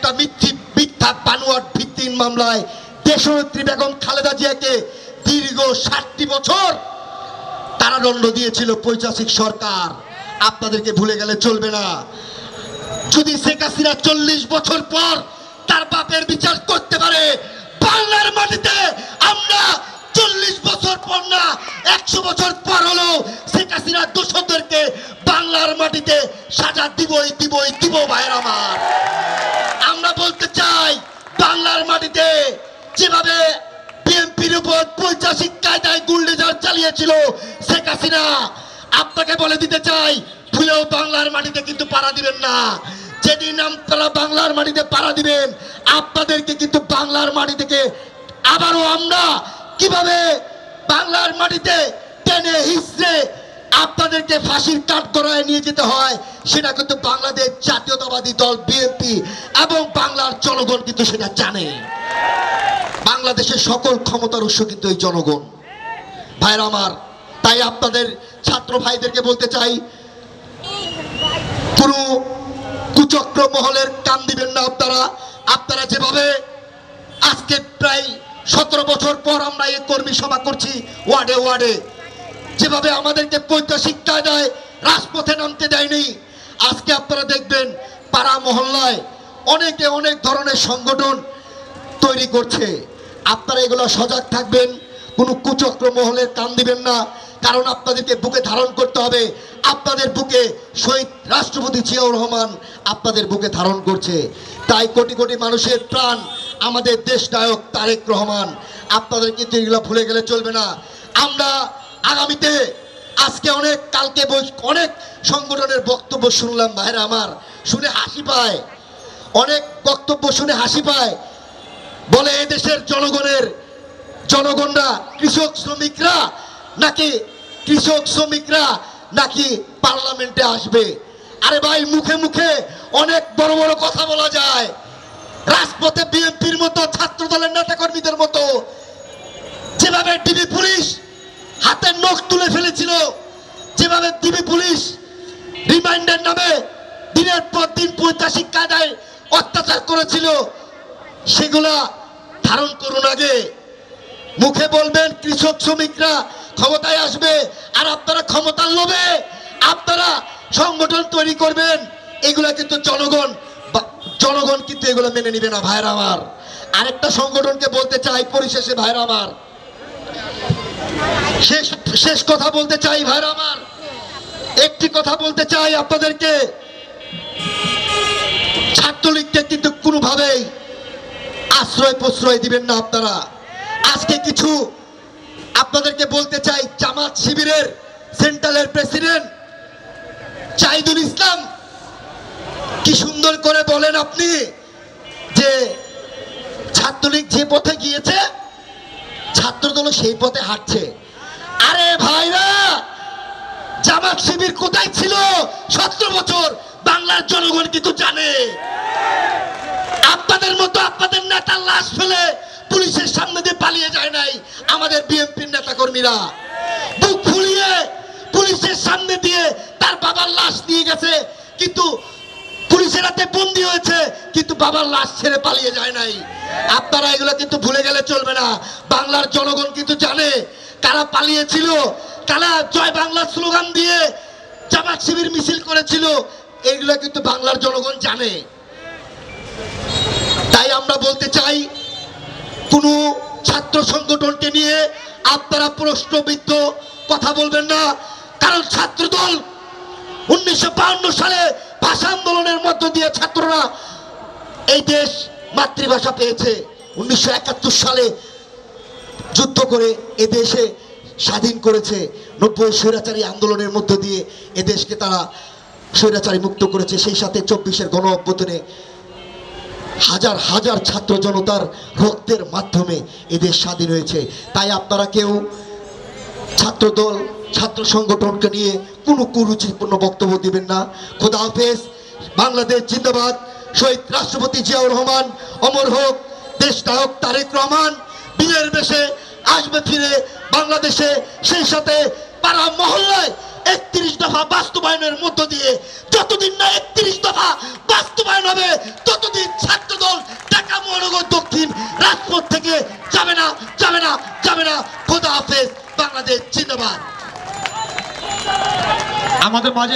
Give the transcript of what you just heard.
একটা মিথ্যা বানোয়াট ভিত্তিহীন মামলায় দেশনেত্রী বেগম খালেদা জিয়াকে দীর্ঘ 60 বছর কারাদণ্ড দিয়েছিল পৈশাচিক সরকার। আপনাদেরকে ভুলে গেলে চলবে না। যদি শেখ হাসিনা 40 বছর পর তার বাপের বিচার করতে পারে, বাংলার মাটিতে আমরা 40 বছর পর না 100 বছর পর হলো শেখ হাসিনা দোষরদেরকে বাংলার মাটিতে সাজা দিব ভাইয়ের আমার। আমরা বলতে চাই, বাংলার মাটিতে যেভাবে বিএনপির উপর পৈশাচিক কায়দায় গুলডোজার চালিয়েছিল শেখ হাসিনা, আপনাকে বলে দিতে চাই, ভুলেও বাংলার মাটিতে কিন্তু পাড়া দিবেন না। যেদিন আপনারা বাংলার মাটিতে পাড়া দিবেন, আপনাদেরকে কিন্তু বাংলার মাটি থেকে আবারও আমরা কিভাবে বাংলার মাটিতে টেনে হিসড়ে আপনাদেরকে ফাঁসির কাঠগড়ায় নিয়ে যেতে হয়, সেটা কিন্তু বাংলাদেশ জাতীয়তাবাদী দল বিএনপি এবং বাংলার জনগণ কিন্তু সেটা জানে। বাংলাদেশের সকল ক্ষমতার উৎস কিন্তু এই জনগণ ভাইরা আমার। তাই আপনাদের ছাত্র ভাইদেরকে বলতে চাই, কোনো কুচক্র মহলের কান দিবেন না আপনারা যেভাবে আজকে প্রায় 17 বছর পর আমরা এই কর্মী সভা করছি ওয়ার্ডে ওয়ার্ডে, যেভাবে আমাদেরকে পৈশাচিক কায়দায় রাজপথে নামতে দেয়নি, আজকে আপনারা দেখবেন পাড়া মহল্লায় অনেকে অনেক ধরনের সংগঠন তৈরি করছে। আপনারা এগুলো সজাগ থাকবেন, কোনো কুচক্র মহলের কান দিবেন না। কারণ আপনাদেরকে বুকে ধারণ করতে হবে, আপনাদের বুকে শহীদ রাষ্ট্রপতি জিয়াউর রহমান আপনাদের বুকে ধারণ করছে। তাই কোটি কোটি মানুষের প্রাণ আমাদের দেশ নায়ক তারেক রহমান। আপনাদের কিন্তু এগুলো ভুলে গেলে চলবে না। আমরা আগামীতে আজকে কালকে অনেক সংগঠনের বক্তব্য শুনলাম ভাইরা আমার, শুনে হাসি পায়, অনেক বক্তব্য শুনে হাসি পায়। বলে এদেশের জনগণরা কৃষক শ্রমিকরা নাকি পার্লামেন্টে আসবে। আরে ভাই, মুখে মুখে অনেক বড় বড় কথা বলা যায়, রাজপথে বিএনপির মতো ছাত্র দলের নেতা কর্মীদের মতো যেভাবে ডিবি পুলিশ হাতের নখ তুলে ফেলেছিল, যেভাবে ডিবি পুলিশ রিমাইন্ডার নামে দিনের পর দিন পৈশাচিক কায়দায় অত্যাচার করেছিল, সেগুলা ধারণ করুন আগে। মুখে বলবেন কৃষক শ্রমিকরা ক্ষমতায় আসবে, আর আপনারা ক্ষমতার লোভে আপনারা সংগঠন তৈরি করবেন। এগুলা কিন্তু জনগণ কিন্তু এগুলো মেনে নিবে না ভাইরা আমার। আরেকটা সংগঠনকে বলতে চাই পরিশেষে ভাইরা আমার, শেষ কথা বলতে চাই ভাইরা আমার, একটি কথা বলতে চাই আপনাদেরকে, ছাত্রলীগকে কিন্তু কোনোভাবেই আশ্রয় প্রশ্রয় দিবেন না আপনারা। আজকে কিছু আপনাদেরকে বলতে চাই, জামাত শিবিরের সেন্ট্রালের প্রেসিডেন্ট জাহিদুল ইসলাম কি সুন্দর করে বলেন আপনি যে ছাত্রলীগ যে পথে গিয়েছে ছাত্রদল সেই পথে হাঁটছে। আরে ভাইরা, জামাত শিবির কোথায় ছিল 17 বছর বাংলার জনগণ কিন্তু জানে। আপনাদের মতো আপনাদের নেতার লাশ ফেলে পুলিশের সামনে দিয়ে পালিয়ে যায় নাই আমাদের বিএনপির নেতা কর্মীরা, বুক ফুলিয়ে পুলিশের সামনে দিয়ে তার বাবার লাশ নিয়ে গেছে, কিন্তু পুলিশের হাতে বন্দী হয়েছে, কিন্তু বাবার লাশ ছেড়ে পালিয়ে যায় নাই। আপনারা এগুলো কিন্তু ভুলে গেলে চলবে না। বাংলার জনগণ কিন্তু জানে কারা পালিয়েছিল, কারা জয় বাংলা স্লোগান দিয়ে জামাত শিবির মিছিল করেছিল, এগুলো কিন্তু বাংলার জনগণ জানে। তাই আমরা বলতে চাই, কোন ছাত্র সংগঠনকে নিয়ে আপনারা প্রশ্নবিদ্ধ কথা বলবেন না। কারণ ছাত্রদল 1952 সালে ভাষা আন্দোলনের মধ্য দিয়ে ছাত্ররা এই দেশ মাতৃভাষা পেয়েছে। 1971 সালে যুদ্ধ করে এ দেশে স্বাধীন করেছে। 90 স্বৈরাচারী আন্দোলনের মধ্য দিয়ে এ দেশকে তারা স্বৈরাচারী মুক্ত করেছে। সেই সাথে 24-এর গণ অভ্যুত্থানে হাজার হাজার ছাত্র জনতার রক্তের মাধ্যমে এদেশ স্বাধীন হয়েছে। তাই আপনারা কেউ ছাত্রদল ছাত্র সংগঠনকে নিয়ে কোনো কুরুচিপূর্ণ বক্তব্য দিবেন না। খোদা হাফেজ। বাংলাদেশ জিন্দাবাদ। শহীদ রাষ্ট্রপতি জিয়াউর রহমান অমর হোক। দেশ নায়ক তারেক রহমান বীরের বেশে আসবে ফিরে বাংলাদেশে। সেই সাথে পাড়া মহল্লায় 31 দফা বাস্তবায়নের মধ্য দিয়ে যতদিন না 31 দফা বাস্তবায়ন হবে ততদিন ছাত্রদল ঢাকা মহানগর দক্ষিণ রাজপথ থেকে যাবে না, যাবে না, যাবে না। খোদা হাফেজ। বাংলাদেশ জিন্দাবাদ। আমাদের মাঝে